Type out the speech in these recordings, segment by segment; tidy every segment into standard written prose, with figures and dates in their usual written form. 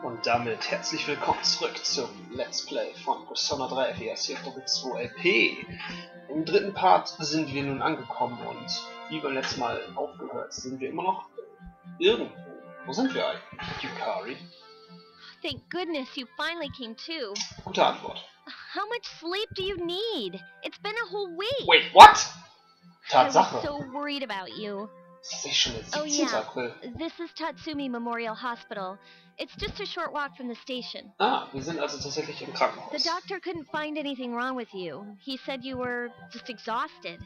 Und damit herzlich willkommen zurück zum Let's Play von Persona 3 FES hier auf doppelzwo LP. Im dritten Part sind wir nun angekommen und wie beim letzten Mal aufgehört, sind wir immer noch irgendwo. Wo sind wir eigentlich, Yukari? Thank goodness you finally came to. Gute Antwort. How much sleep do you need? It's been a whole week. Wait, what? I was Tatsache. so worried about you. Das ist schon der Oh 17. yeah, April. this is Tatsumi Memorial Hospital. It's just a short walk from the station. Ah, wir sind also tatsächlich im The Krankenhaus. doctor couldn't find anything wrong with you. He said you were just exhausted.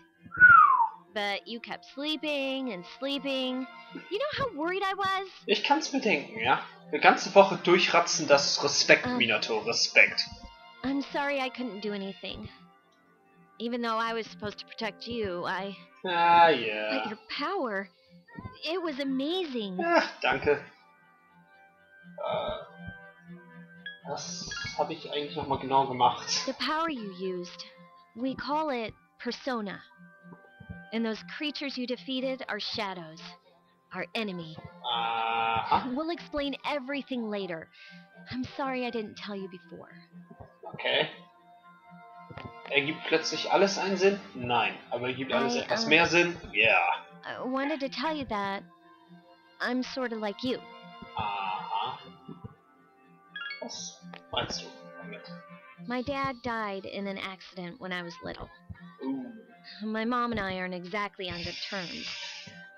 But you kept sleeping and sleeping. You know how worried I was? Ich kann's mir denken, ja? Eine ganze Woche durchratzen, das ist Respekt, Minato, Respekt. I'm sorry I couldn't do anything. Even though I was supposed to protect you, Ah, But yeah. your power, it was amazing. Ja, danke. Was habe ich eigentlich nochmal genau gemacht? The power you used, we call it persona. And those creatures you defeated are shadows, our enemy. Aha, We'll explain everything later. I'm sorry I didn't tell you before. okay. Ergibt plötzlich alles einen Sinn? Nein. Aber ergibt alles etwas mehr Sinn? Ja. I wanted to tell you that I'm sort of like you. Aha. Was meinst du damit? My dad died in an accident when I was little. Uh, My mom and I aren't exactly on good terms.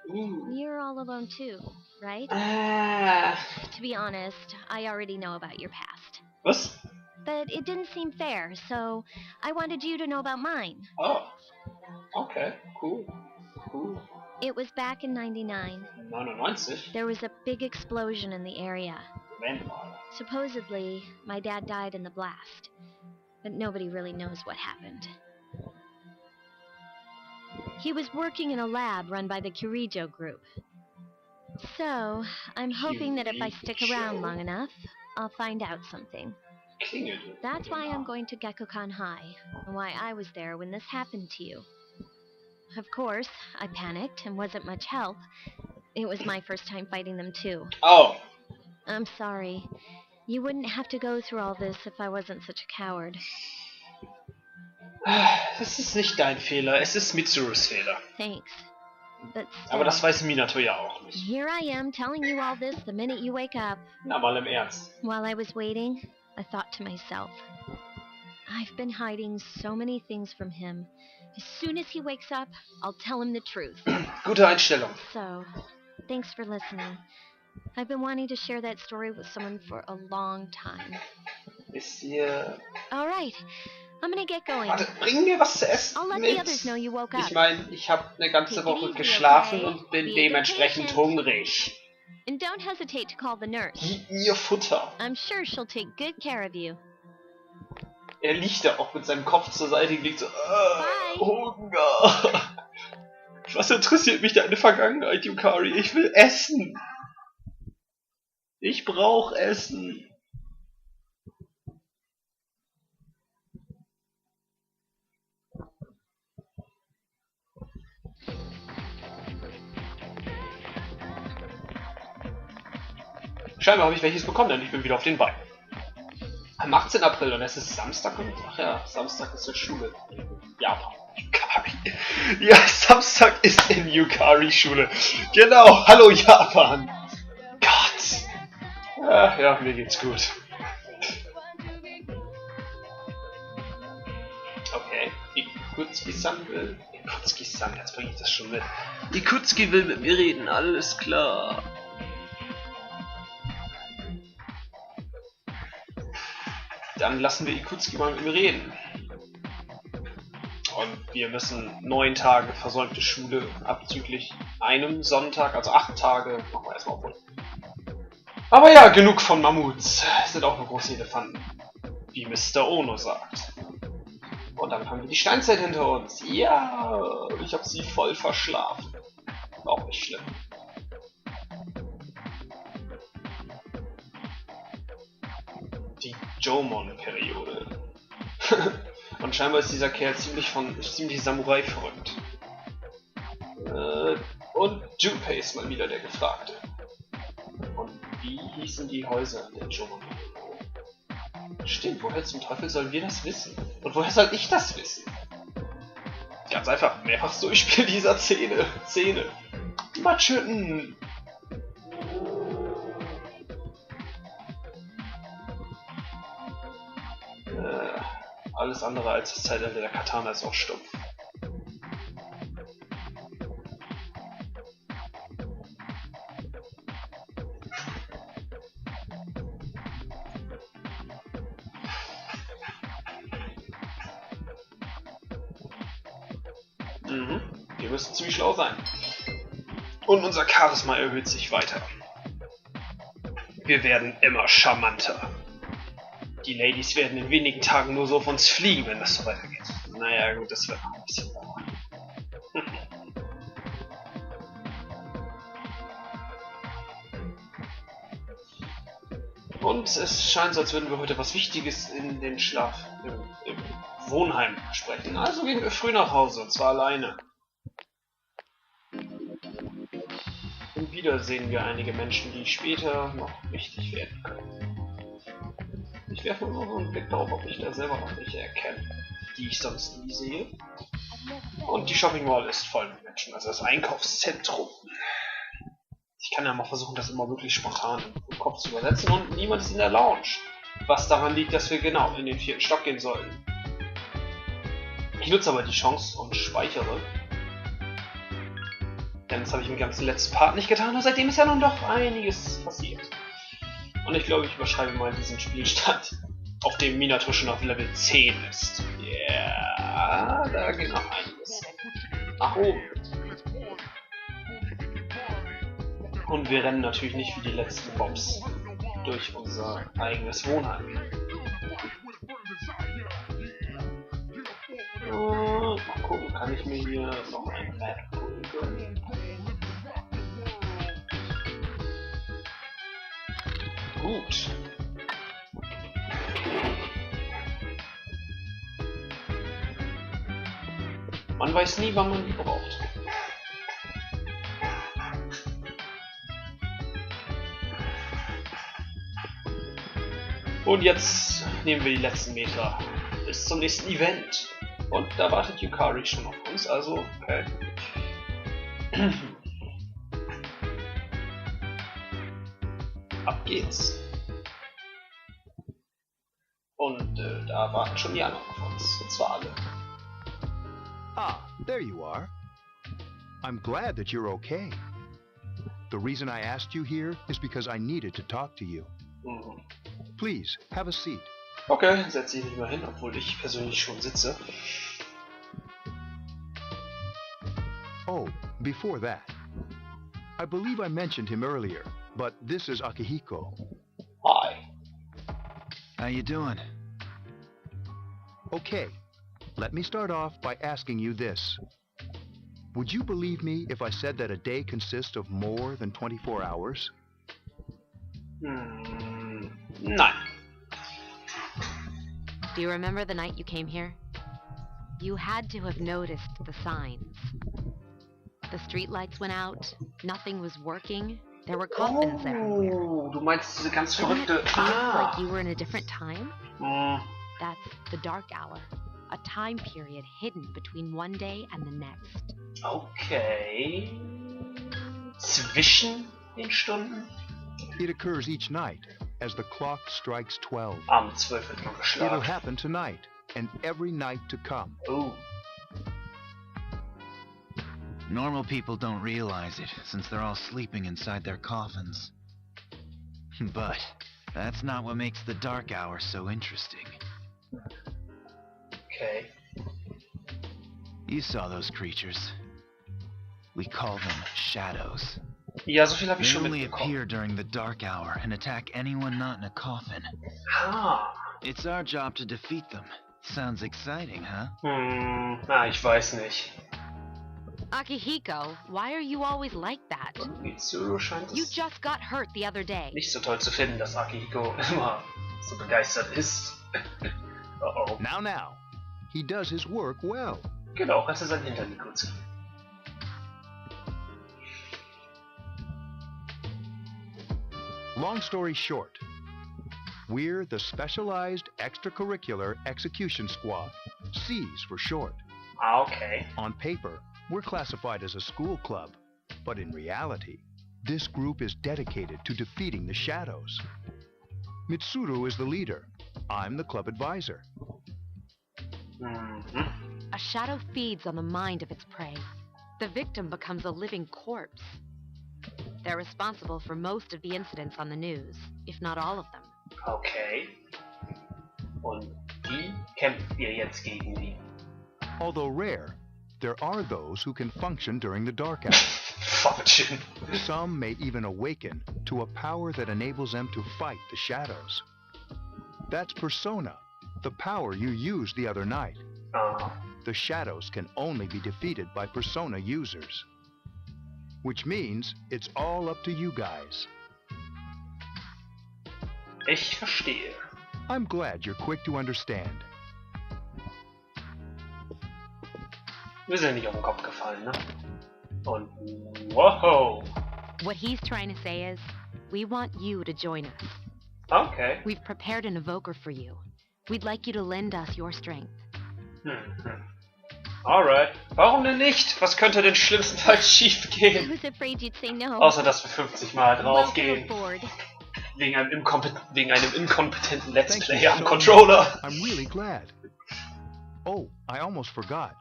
uh. You're all alone too, right? Ah. To be honest, I already know about your past. Was? But it didn't seem fair, so I wanted you to know about mine. Oh. Okay, cool. Cool. It was back in '99. 99? There was a big explosion in the area. Moment mal. Supposedly, my dad died in the blast. But nobody really knows what happened. He was working in a lab run by the Kirijo group. So, I'm hoping that if I stick around long enough, I'll find out something. Klingelt. That's why I'm going to Gekkoukan High, and why I was there when this happened to you. Of course, I panicked and wasn't much help. It was my first time fighting them too. Oh. I'm sorry. You wouldn't have to go through all this if I wasn't such a coward. Das ist nicht dein Fehler, es ist Mitsurus Fehler. Thanks. But Aber das still, weiß Minato ja auch nicht. here I am telling you all this the minute you wake up. Na, mal im Ernst. While I was waiting, I thought to myself, I've been hiding so many things from him. As soon as he wakes up, I'll tell him the truth. Gute Einstellung. So, thanks for listening. I've been wanting to share that story with someone for a long time. Ist hier... All right, I'm gonna get going. Warte, bring mir was zu essen I'll let mit. the others know you woke up. Ich meine, ich habe eine ganze Woche geschlafen und bin dementsprechend hungrig. And don't hesitate to call the nurse. Gib mir Futter. I'm sure she'll take good care of you. Er liegt da auch mit seinem Kopf zur Seite gelegt, so, Bye. Hunger. Was interessiert mich deine Vergangenheit, Yukari? Ich will essen. Ich brauche Essen. Scheinbar habe ich welches bekommen, denn ich bin wieder auf den Beinen. Am 18. April und es ist Samstag und ach ja, Samstag ist ja Schule in Japan. Yukari. Ja, Samstag ist in Yukari Schule. Genau, hallo Japan. Gott. Ach ja, mir geht's gut. Okay, Ikutsuki-san will... Ikutsuki-san, jetzt bringe ich das schon mit. Ikutsuki will mit mir reden, alles klar. Dann lassen wir Ikutsuki mal mit mir reden. Und wir müssen 9 Tage versäumte Schule abzüglich einem Sonntag, also 8 Tage, machen wir erstmal aufholen. Aber ja, genug von Mammuts. Es sind auch nur große Elefanten. Wie Mr. Ono sagt. Und damit haben wir die Steinzeit hinter uns. Ja, ich habe sie voll verschlafen. Auch nicht schlimm. Die Jomon-Periode. Und scheinbar ist dieser Kerl ziemlich Samurai verrückt. Und Junpei ist mal wieder der Gefragte. Und Wie hießen die Häuser in der Dschungel? Stimmt, woher zum Teufel sollen wir das wissen? Und woher soll ich das wissen? Ganz einfach, mehrfaches Durchspiel dieser Szene. Matschhütten! Alles andere als das Zeitalter der Katana ist auch stumpf. Wir müssen ziemlich schlau sein. Und unser Charisma erhöht sich weiter. Wir werden immer charmanter. Die Ladies werden in wenigen Tagen nur so auf uns fliegen, wenn das so weitergeht. Naja, gut, das wird noch ein bisschen dauern. Und es scheint so, als würden wir heute was Wichtiges in den Schlaf im Wohnheim besprechen. Also gehen wir früh nach Hause, und zwar alleine. Und wieder sehen wir einige Menschen, die später noch wichtig werden können. Ich werfe nur so einen Blick darauf, ob ich da selber noch welche erkenne, die ich sonst nie sehe. Und die Shopping Mall ist voll mit Menschen, also das Einkaufszentrum. Ich kann ja mal versuchen, das immer wirklich spontan im Kopf zu übersetzen, und niemand ist in der Lounge. Was daran liegt, dass wir genau in den 4. Stock gehen sollten. Ich nutze aber die Chance und speichere. Denn das habe ich im ganzen letzten Part nicht getan, und seitdem ist ja nun doch einiges passiert. Und ich glaube, ich überschreibe mal diesen Spielstand, auf dem Minato schon auf Level 10 ist. Ja, da geht noch einiges nach oben. Und wir rennen natürlich nicht wie die letzten Bobs durch unser eigenes Wohnheim. Mal gucken, kann ich mir hier noch ein Map gönnen? Gut. Man weiß nie, wann man die braucht. Und jetzt nehmen wir die letzten Meter bis zum nächsten Event. Und da wartet Yukari schon auf uns, also okay. Ab geht's. Und da warten schon die anderen auf uns, und zwar alle. Ah, there you are. I'm glad that you're okay. The reason I asked you here is because I needed to talk to you. Please, have a seat. Okay, setze ich mich mal hin, obwohl ich persönlich schon sitze. Oh, before that. I believe I mentioned him earlier, but this is Akihiko. Hi. How you doing? Okay, let me start off by asking you this. Would you believe me if I said that a day consists of more than 24 hours? Nein. Do you remember the night you came here? You had to have noticed the signs. The streetlights went out, nothing was working, there were coffins everywhere. Oh, du meinst diese ganz Didn't verrückte... it feel like you were in a different time? Hm. That's the dark hour, a time period hidden between one day and the next. Okay. Zwischen den Stunden? It occurs each night, as the clock strikes 12. Am 12 wird noch It'll geschlagen. happen tonight, and every night to come. Oh. Normal people don't realize it, since they're all sleeping inside their coffins. But that's not what makes the dark hour so interesting. Okay. You saw those creatures. We call them shadows. Ja, so viel habe ich They schon only mitbekommen. appear during the dark hour and attack anyone not in a coffin. Ah. It's our job to defeat them. Sounds exciting, huh? Ich weiß nicht. Akihiko, why are you always like that? Und Mitsuru scheint You es just got hurt the other day. nicht so toll zu finden, dass Akihiko immer so begeistert ist. Oh. Now, he does his work well. Genau, das ist sein Hintern, ikutsuki. Long story short, we're the Specialized Extracurricular Execution Squad, C's for short. Okay. On paper, we're classified as a school club, but in reality, this group is dedicated to defeating the shadows. Mitsuru is the leader. I'm the club advisor. A shadow feeds on the mind of its prey. The victim becomes a living corpse. They're responsible for most of the incidents on the news, if not all of them. Okay. Und wie kämpft ihr jetzt gegen die? Although rare, there are those who can function during the dark hours. Function. Some may even awaken to a power that enables them to fight the shadows. That's persona, the power you used the other night. The shadows can only be defeated by persona users. Which means it's all up to you guys. Ich verstehe. I'm glad you're quick to understand. Wir sind nicht auf den Kopf gefallen, ne? Und wow. What he's trying to say is, we want you to join us. Okay. We've prepared an evoker for you. We'd like you to lend us your strength. Alright. Warum denn nicht? Was könnte denn schlimmstenfalls schief I gehen? was afraid you'd say no. Außer, dass wir 50 Mal Welcome draufgehen. aboard. Wegen einem inkompetenten Let's Thank Player you am so Controller. much. I'm really glad. Oh, I almost forgot.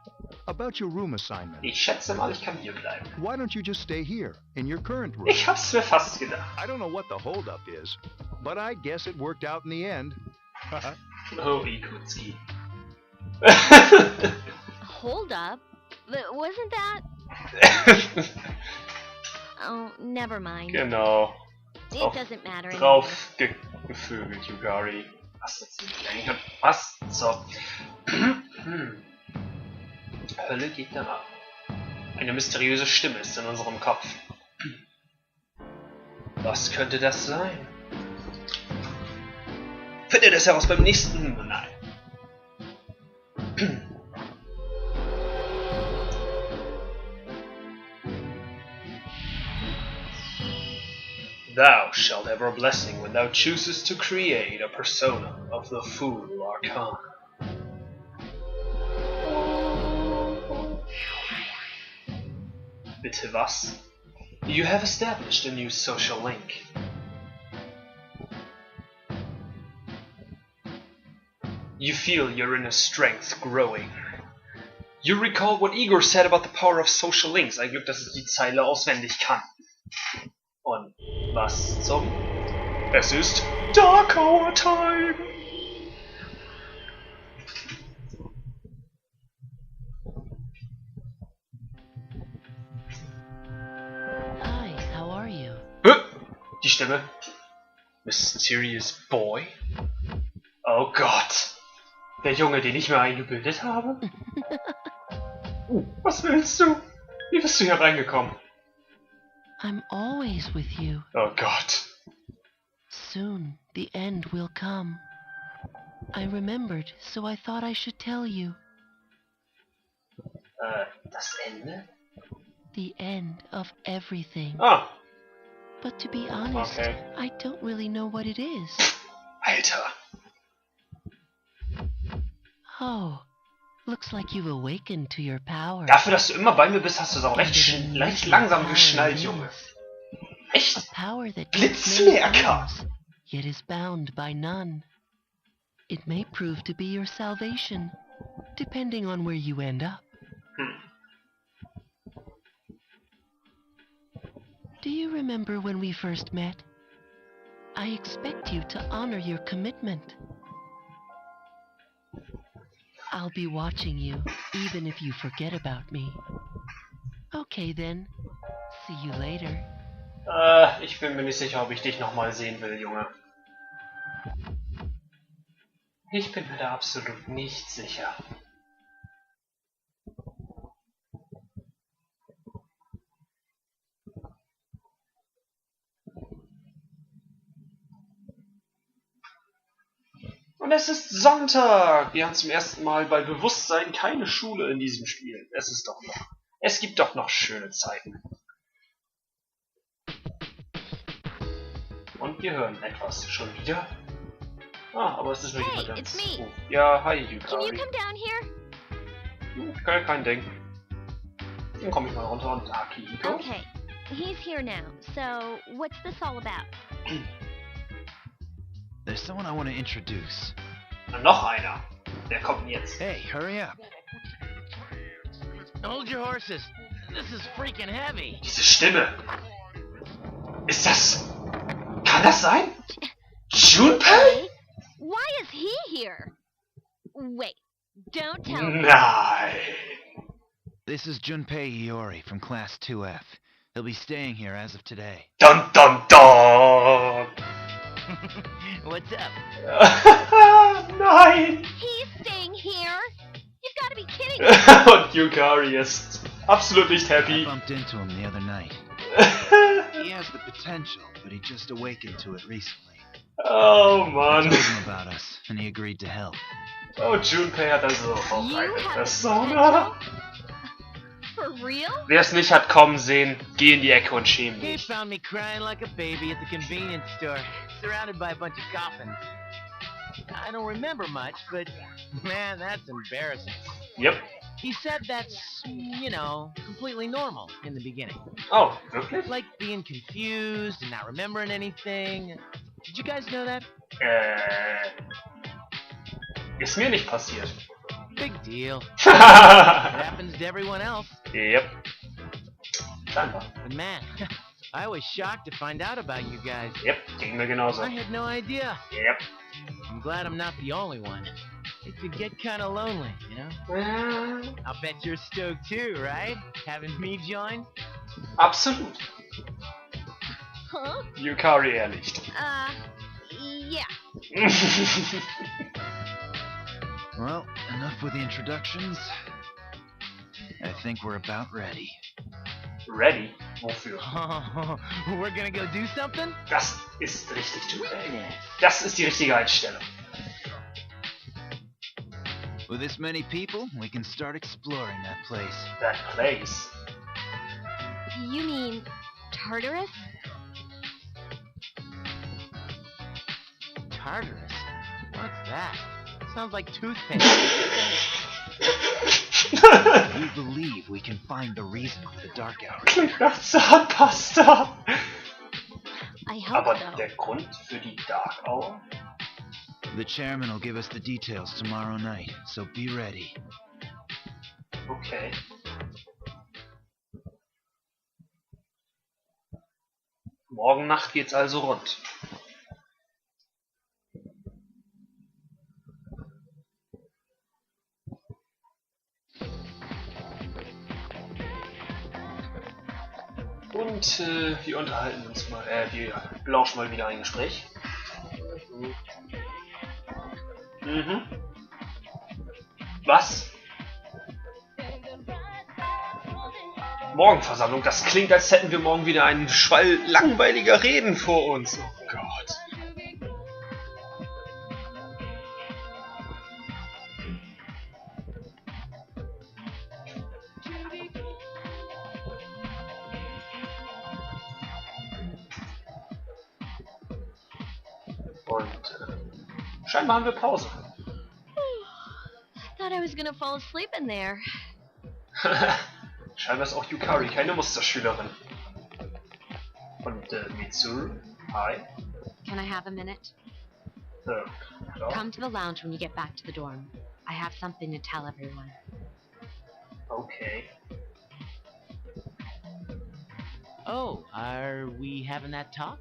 About your room assignment. Ich schätze mal, ich kann hier bleiben. Why don't you just stay here, in your current room? Ich hab's mir fast gedacht. I don't know what the holdup is, but I guess it worked out in the end. Oh, ikutsuki. Hold up. Wasn't that... Oh, never mind. Genau. It doesn't matter anymore. Drauf gevögelt, Yukari. Was jetzt nicht eigentlich? Was? So. Hölle geht dann ab. Eine mysteriöse Stimme ist in unserem Kopf. Was könnte das sein? Findet es heraus beim nächsten... Nein. Thou shalt have our blessing when thou choosest to create a persona of the fool archon. Bitte was? You have established a new social link. You feel your inner strength growing. You recall what Igor said about the power of social links. Ein Glück, dass ich die Zeile auswendig kann. Und was zum... Es ist Dark Hour Time! Hi, how are you? Die Stimme. Mysterious Boy? Oh Gott. Der Junge, den ich mir eingebildet habe? Was willst du? Wie bist du hier reingekommen? I'm always with you. Oh Gott. Soon, the end will come. I remembered, so I thought I should tell you. Das Ende? The end of everything. Ah, But to be honest, okay. I don't really know what it is. Alter. Oh, looks like you've awakened to your power. Dafür, dass du immer bei mir bist, hast du es auch recht langsam geschnallt, Junge. A Echt? power that takes many Blitzmerker. forms, yet is bound by none. It may prove to be your salvation, depending on where you end up. Do you remember when we first met? I expect you to honor your commitment. I'll be watching you, even if you forget about me. Okay then. See you later. Ich bin mir nicht sicher, ob ich dich nochmal sehen will, Junge. Ich bin mir da absolut nicht sicher. Und es ist Sonntag! Wir haben zum ersten Mal bei Bewusstsein keine Schule in diesem Spiel. Es gibt doch noch schöne Zeiten. Und wir hören etwas. Schon wieder? Ah, aber es ist nur jemand Hey, it's me. Ja, hi, Can you Yukari. come down here? Kein Ding. Dann komme ich mal runter und Akihiko. Okay, he's here now. So, what's this all about? There's someone I want to introduce. Na, noch einer. Der kommt denn jetzt. Hey, hurry up. Hold your horses. This is freaking heavy. Diese Stimme. Ist das... Kann das sein? Junpei? Why is he here? Wait, don't tell me. Nein. This is Junpei Iori from Class 2F. He'll be staying here as of today. Dun dun dun! What's up? Nein! He's staying here? You've got to be kidding me. Und Yukari ist absolut nicht I happy. bumped into him the other night. He has the potential, but he just awakened to it recently. Oh I Mann. told him about us, and he agreed to help. Oh, Junpei hat also auch You eine have Persona. potential? For real? Wer es nicht hat kommen sehen, geh in die Ecke und schäm He dich. found me crying like a baby at the convenience store, surrounded by a bunch of coffins. I don't remember much, but man, that's embarrassing. Yep. He said that's, you know, completely normal in the beginning. Oh, wirklich? Like being confused and not remembering anything. Did you guys know that? Ist mir nicht passiert. Big deal. It Yep. happens to everyone else. Scheinbar. But man, I was shocked to find out about you guys. Yep, ging mir genauso. I had no idea. Yep. I'm glad I'm not the only one. It could get kind of lonely, you know? I'll bet you're stoked too, right? Having me join? Absolut. Huh? Yukari eher nicht. Yeah. Well, enough with the introductions. I think we're about ready. Ready? Wofür? Oh, we're gonna go do something? Das ist richtig, Junpei. Das ist die richtige Einstellung. With this many people, we can start exploring that place. That place. You mean Tartarus? Tartarus? What's that? Sounds like toothpaste. We believe we can find the reason for the dark hour. Klingt nach Zahnpasta. I hope Aber so. der Grund für die Dark Hour? The chairman will give us the details tomorrow night, so be ready. Okay. Morgen Nacht geht's also rund. Und wir unterhalten uns mal, wir lauschen mal wieder ein Gespräch. Mhm. Was? Morgenversammlung, das klingt, als hätten wir morgen wieder einen Schwall langweiliger Reden vor uns. Oh Gott. Und scheinbar haben wir Pause. Thought I was gonna fall asleep in there. Scheinbar ist auch Yukari keine Musterschülerin. Und Mitsuru, hi. Can I have a minute? Ja. Come to the lounge when you get back to the dorm. I have something to tell everyone. Okay. Oh, are we having that talk?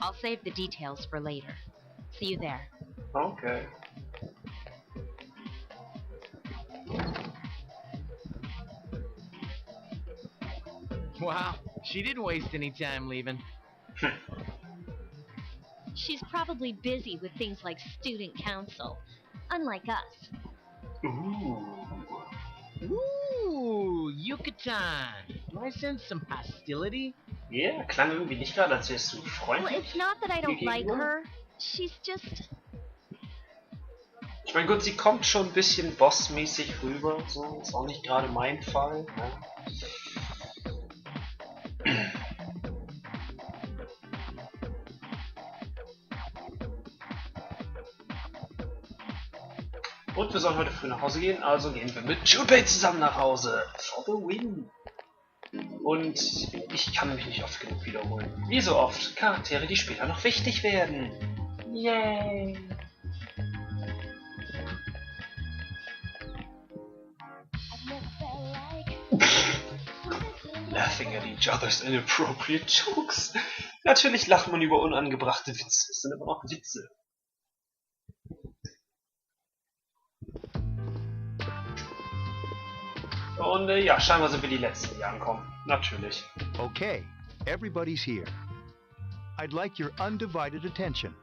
I'll save the details for later. See you there. Okay. Wow, she didn't waste any time leaving. She's probably busy with things like student council, unlike us. Ooh. Ooh, Yucatan. Do I sense some hostility? Ja, klang irgendwie nicht gerade, als wärst du Well, freundlich. it's not that I don't like gegenüber. her. She's just... Ich meine, gut, sie kommt schon ein bisschen bossmäßig rüber, so, ist auch nicht gerade mein Fall. Ne? Und wir sollen heute früh nach Hause gehen, also gehen wir mit Junpei zusammen nach Hause. For the win. Und ich kann mich nicht oft genug wiederholen. Wie so oft, Charaktere, die später noch wichtig werden. Yay! Laughing at each other's inappropriate jokes. Natürlich lacht man über unangebrachte Witze. Es sind aber auch Witze. Und ja, scheinbar sind wir die Letzten, die ankommen. Natürlich. Okay, everybody's here. I'd like your undivided attention.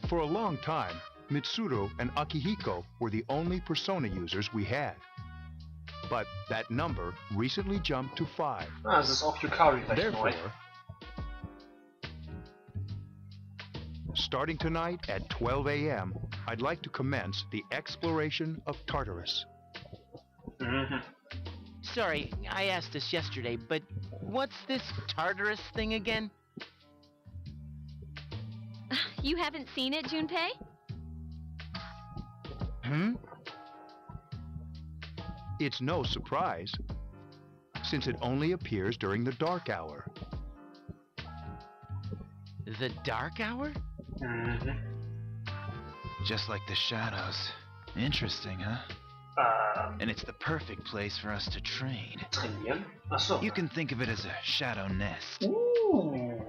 For a long time, Mitsuru and Akihiko were the only persona users we had. But that number recently jumped to 5. Ah, es ist auch Yukari recht neu. Therefore, starting tonight at 12 a.m., I'd like to commence the exploration of Tartarus. Sorry, I asked this yesterday, but what's this Tartarus thing again? You haven't seen it, Junpei? It's no surprise, since it only appears during the dark hour. The dark hour? Just like the shadows. Interesting, huh? And it's the perfect place for us to train. Trainieren? Ach so. You can think of it as a shadow nest. Ooh.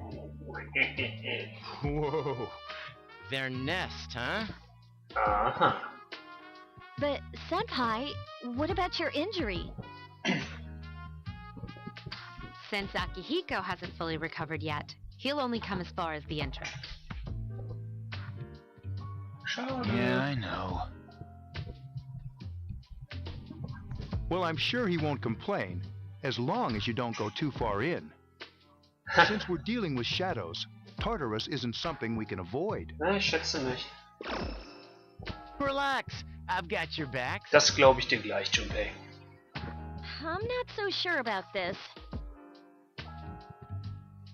Whoa. Their nest, huh? Uh-huh. But, Senpai, what about your injury? Since Akihiko hasn't fully recovered yet, he'll only come as far as the entrance. Yeah, I know. Well, I'm sure he won't complain, as long as you don't go too far in. Since we're dealing with shadows, Tartarus isn't something we can avoid. Na, ich schätze nicht. Relax, I've got your back. Das glaube ich dir gleich, Junpei. I'm not so sure about this.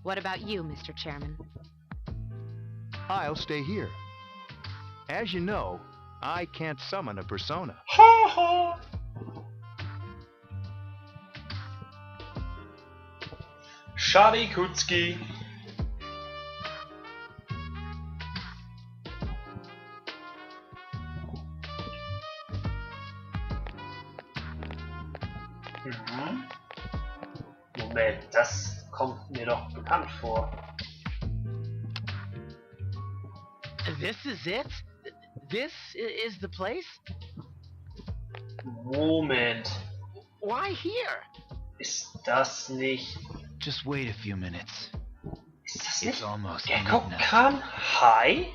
What about you, Mr. Chairman? I'll stay here. As you know, I can't summon a persona. Ha ha! Schade, Ikutsuki. Moment, das kommt mir doch bekannt vor. This is it? This is the place? Moment, Why here? ist das nicht... Just wait a few minutes. Ist das It's nicht almost midnight. gekkoukan High?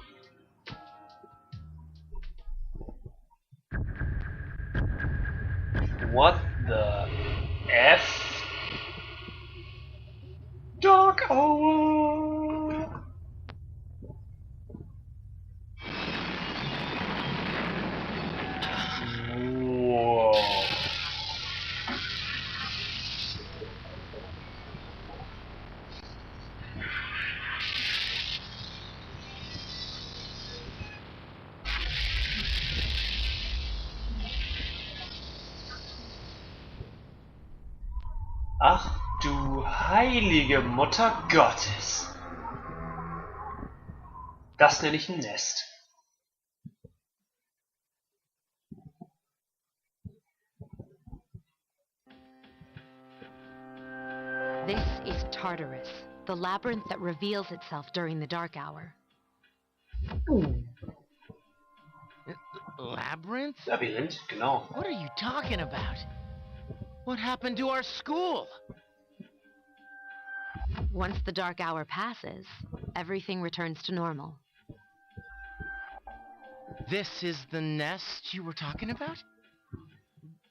What the F? Dark Hour! Whoa. Ach du heilige Mutter Gottes. Das nenne ich ein Nest. This is Tartarus, the labyrinth that reveals itself during the dark hour. Labyrinth? Labyrinth, genau. What are you talking about? What happened to our school? Once the dark hour passes, everything returns to normal. This is the nest you were talking about?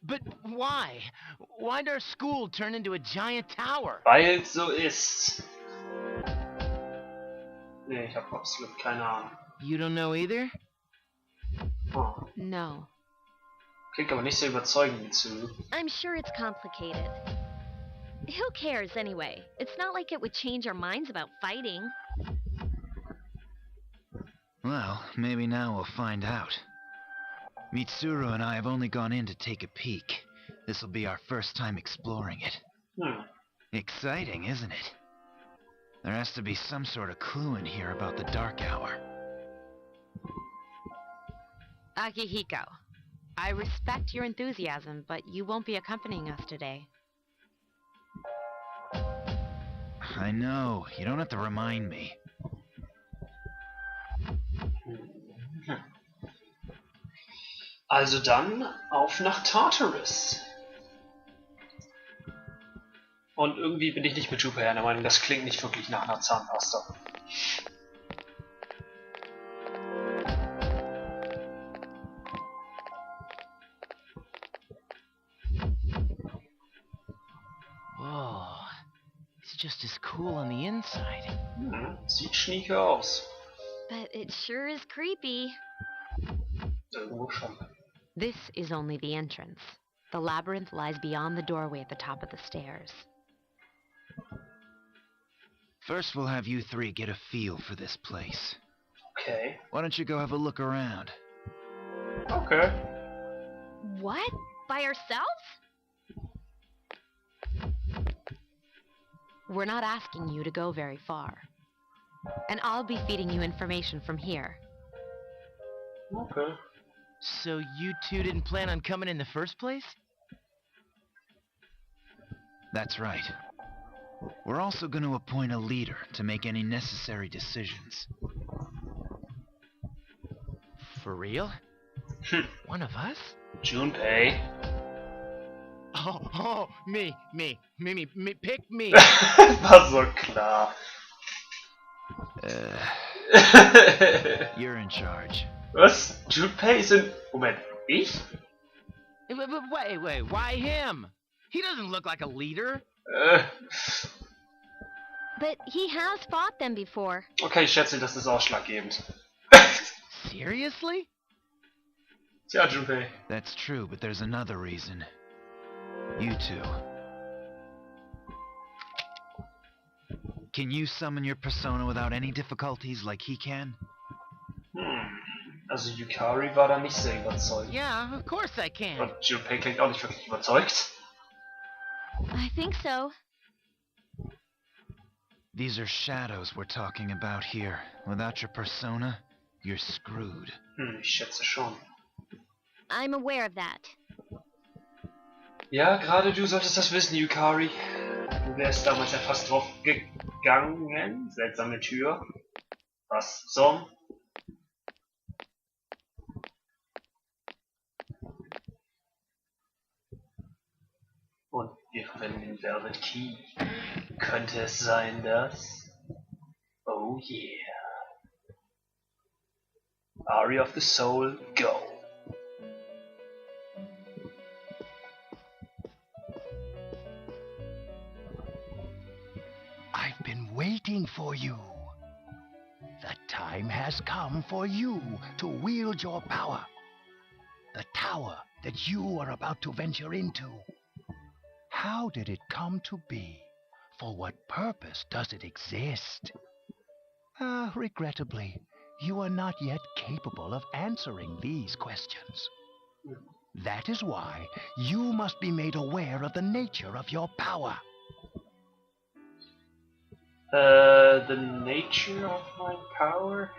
But why? Why'd our school turn into a giant tower? Weil es so ist. Nee, ich habe absolut keine Ahnung. You don't know either? Oh. No. Klingt aber nicht so überzeugend, Mitsuru. I'm sure it's complicated. Who cares anyway? It's not like it would change our minds about fighting. Well, maybe now we'll find out. Mitsuru and I have only gone in to take a peek. This'll be our first time exploring it. Exciting, isn't it? There has to be some sort of clue in here about the dark hour. Akihiko, I respect your enthusiasm, but you won't be accompanying us today. I know, you don't have to remind me. Also dann auf nach Tartarus. Und irgendwie bin ich nicht mit Junpei der Meinung, das klingt nicht wirklich nach einer Zahnpasta. Whoa, it's just as cool on the inside. Sieht schnieke aus. But it sure is creepy. Irgendwo schon. This is only the entrance. The labyrinth lies beyond the doorway at the top of the stairs. First, we'll have you three get a feel for this place. Okay. Why don't you go have a look around? Okay. What? By ourselves? We're not asking you to go very far. And I'll be feeding you information from here. Okay. So you two didn't plan on coming in the first place? That's right. We're also going to appoint a leader to make any necessary decisions. For real? One of us? Junpei. Oh, me, pick me. War so klar. You're in charge. Was? Junpei ist in... Moment, ich? Wait, why him? He doesn't look like a leader. But he has fought them before. Okay, ich schätze, das ist ausschlaggebend. Seriously? Tja, Junpei. That's true, but there's another reason. You two. Can you summon your persona without any difficulties like he can? Also Yukari war da nicht sehr überzeugt. Yeah, of course I can. Und Junpei klingt auch nicht wirklich überzeugt. I think so. These are shadows we're talking about here. Without your persona, you're screwed. Ich schätze schon. I'm aware of that. Ja, gerade du solltest das wissen, Yukari. Du wärst damals ja fast drauf gegangen. Seltsame Tür. Was zum? Und wir verwenden den Velvet Key. Könnte es sein, dass... Oh yeah. Aria of the Soul, go. I've been waiting for you. The time has come for you to wield your power. The tower that you are about to venture into. How did it come to be? For what purpose does it exist? Regrettably, you are not yet capable of answering these questions. That is why you must be made aware of the nature of your power. The nature of my power?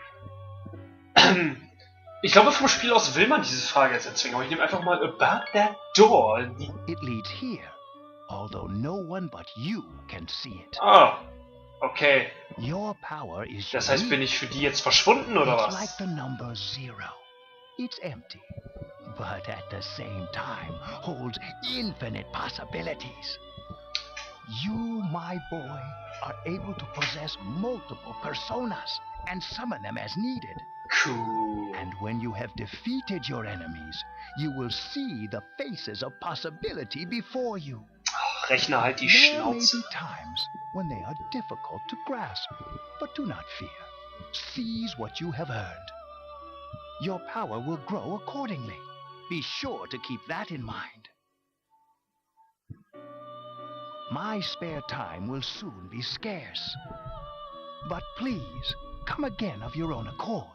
Ich glaube, vom Spiel aus will man diese Frage jetzt erzwingen, aber ich nehme einfach mal about that door. It leads here, although no one but you can see it. Oh, okay. Your power is Das heißt, bin ich für die jetzt verschwunden, oder It's was? like the number 0. It's empty, but at the same time holds infinite possibilities. You, my boy, are able to possess multiple personas and summon them as needed. Cool. And when you have defeated your enemies, you will see the faces of possibility before you. Oh, Rechner, halt die There may Schnauze. be times when they are difficult to grasp, but do not fear. Seize what you have earned. Your power will grow accordingly. Be sure to keep that in mind. My spare time will soon be scarce. But please, come again of your own accord.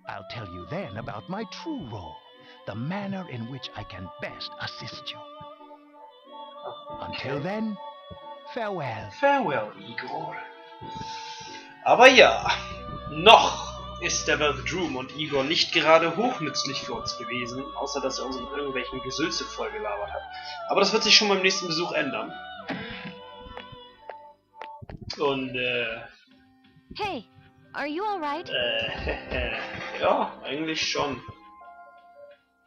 I'll tell you then about my true role, the manner in which I can best assist you. Until then, farewell. Farewell, Igor. Aber ja, noch ist der Wölfdrum und Igor nicht gerade hochnützlich für uns gewesen, außer dass er uns mit irgendwelchen Gesülze vollgelabert hat. Aber das wird sich schon beim nächsten Besuch ändern. Und, Hey, are you alright? ja, eigentlich schon.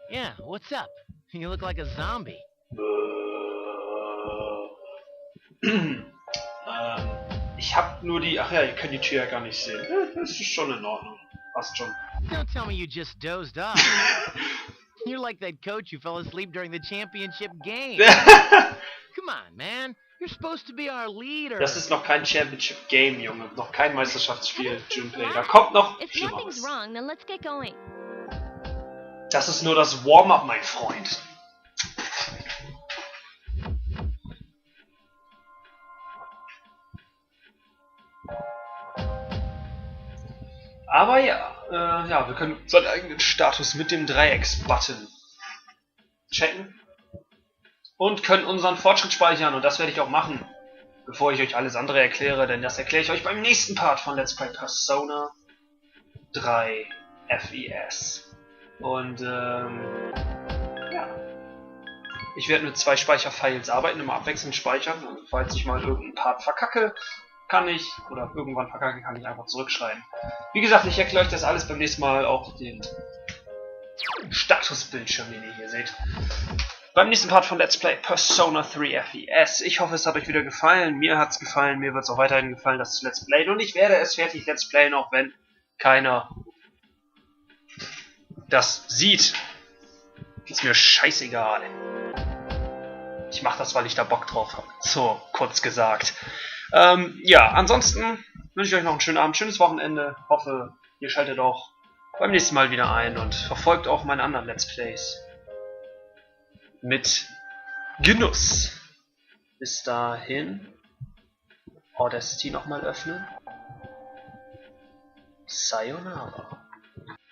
Yeah, what's up? You look like a zombie. Ich hab nur die... Ach ja, ihr könnt die Tür ja gar nicht sehen. Das ist schon in Ordnung. Passt schon. Don't tell me you just dozed off. You're like that coach who fell asleep during the championship game. Come on, man. You're supposed to be our leader. Das ist noch kein Championship Game, Junge. Noch kein Meisterschaftsspiel, Junpei. Da kommt noch Schlimmeres. Das ist nur das Warm-up, mein Freund. Aber ja, ja, wir können unseren eigenen Status mit dem Dreiecks-Button checken und können unseren Fortschritt speichern, und das werde ich auch machen, bevor ich euch alles andere erkläre, denn das erkläre ich euch beim nächsten Part von Let's Play Persona 3 FES. Und ja, ich werde mit 2 Speicherfiles arbeiten, immer abwechselnd speichern, und falls ich mal irgendeinen Part verkacke, kann ich, oder irgendwann verkacke, kann ich einfach zurückschreiben. Wie gesagt, ich erkläre euch das alles beim nächsten Mal, auch den Statusbildschirm, den ihr hier seht. Beim nächsten Part von Let's Play Persona 3 FES. Ich hoffe, es hat euch wieder gefallen. Mir hat es gefallen, mir wird es auch weiterhin gefallen, das zu Let's Playen. Und ich werde es fertig Let's Playen, auch wenn keiner das sieht. Ist mir scheißegal. Ich mache das, weil ich da Bock drauf habe. So, kurz gesagt. Ja, ansonsten wünsche ich euch noch einen schönen Abend, schönes Wochenende. Hoffe, ihr schaltet auch beim nächsten Mal wieder ein und verfolgt auch meine anderen Let's Plays mit Genuss. Bis dahin, Audacity nochmal öffnen. Sayonara.